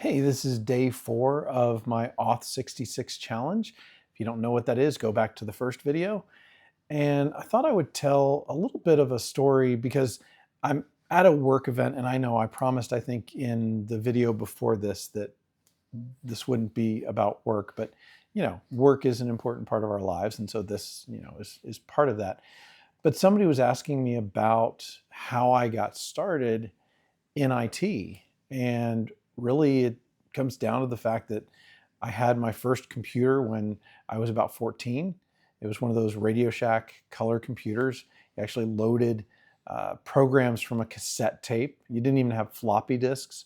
Hey, this is day 4 of my Auth66 challenge. If you don't know what that is, go back to the first video. And I thought I would tell a little bit of a story because I'm at a work event, and I know I promised, I think, in the video before this that this wouldn't be about work, but work is an important part of our lives, and so this, is part of that. But somebody was asking me about how I got started in IT. And really, it comes down to the fact that I had my first computer when I was about 14. It was one of those Radio Shack color computers. You actually loaded programs from a cassette tape. You didn't even have floppy disks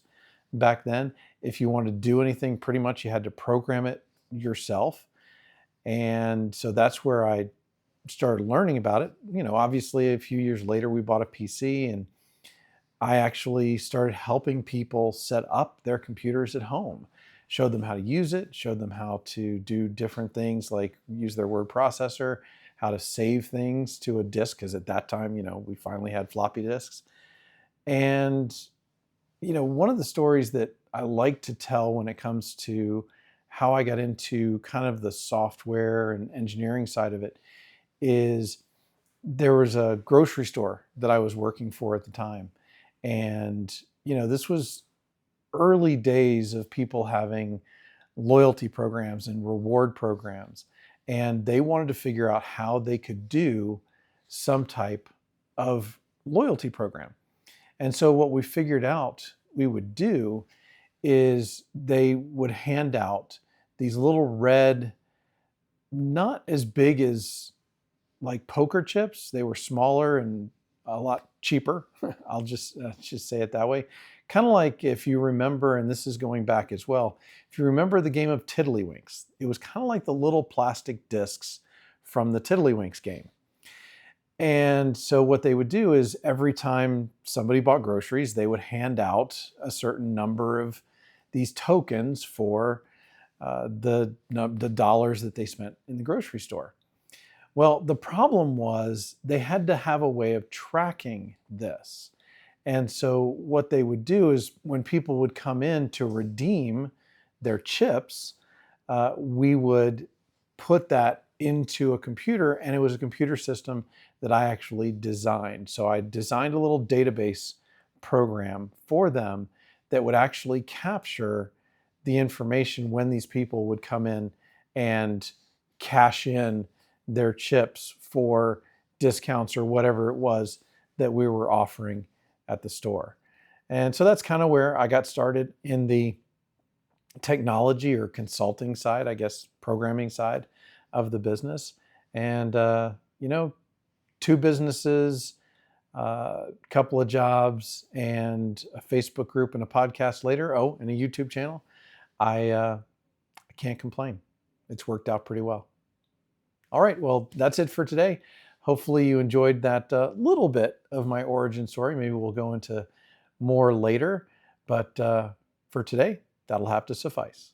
back then. If you wanted to do anything, pretty much you had to program it yourself. And so that's where I started learning about it. Obviously, a few years later, we bought a PC, and I actually started helping people set up their computers at home, showed them how to use it, showed them how to do different things like use their word processor, how to save things to a disk, because at that time, we finally had floppy disks. And, one of the stories that I like to tell when it comes to how I got into kind of the software and engineering side of it is there was a grocery store that I was working for at the time. And, this was early days of people having loyalty programs and reward programs. And they wanted to figure out how they could do some type of loyalty program. And so what we figured out we would do is they would hand out these little red, not as big as like poker chips. They were smaller and a lot cheaper. I'll just say it that way. Kind of like if you remember, and this is going back as well, if you remember the game of Tiddlywinks, it was kind of like the little plastic discs from the Tiddlywinks game. And so what they would do is every time somebody bought groceries, they would hand out a certain number of these tokens for the dollars that they spent in the grocery store. Well, the problem was they had to have a way of tracking this. And so what they would do is when people would come in to redeem their chips, we would put that into a computer, and it was a computer system that I actually designed. So I designed a little database program for them that would actually capture the information when these people would come in and cash in their chips for discounts or whatever it was that we were offering at the store. And so that's kind of where I got started in the technology or consulting side, I guess, programming side of the business. And, 2 businesses, a couple of jobs, and a Facebook group and a podcast later, and a YouTube channel. I can't complain. It's worked out pretty well. All right, well, that's it for today. Hopefully you enjoyed that little bit of my origin story. Maybe we'll go into more later, but for today, that'll have to suffice.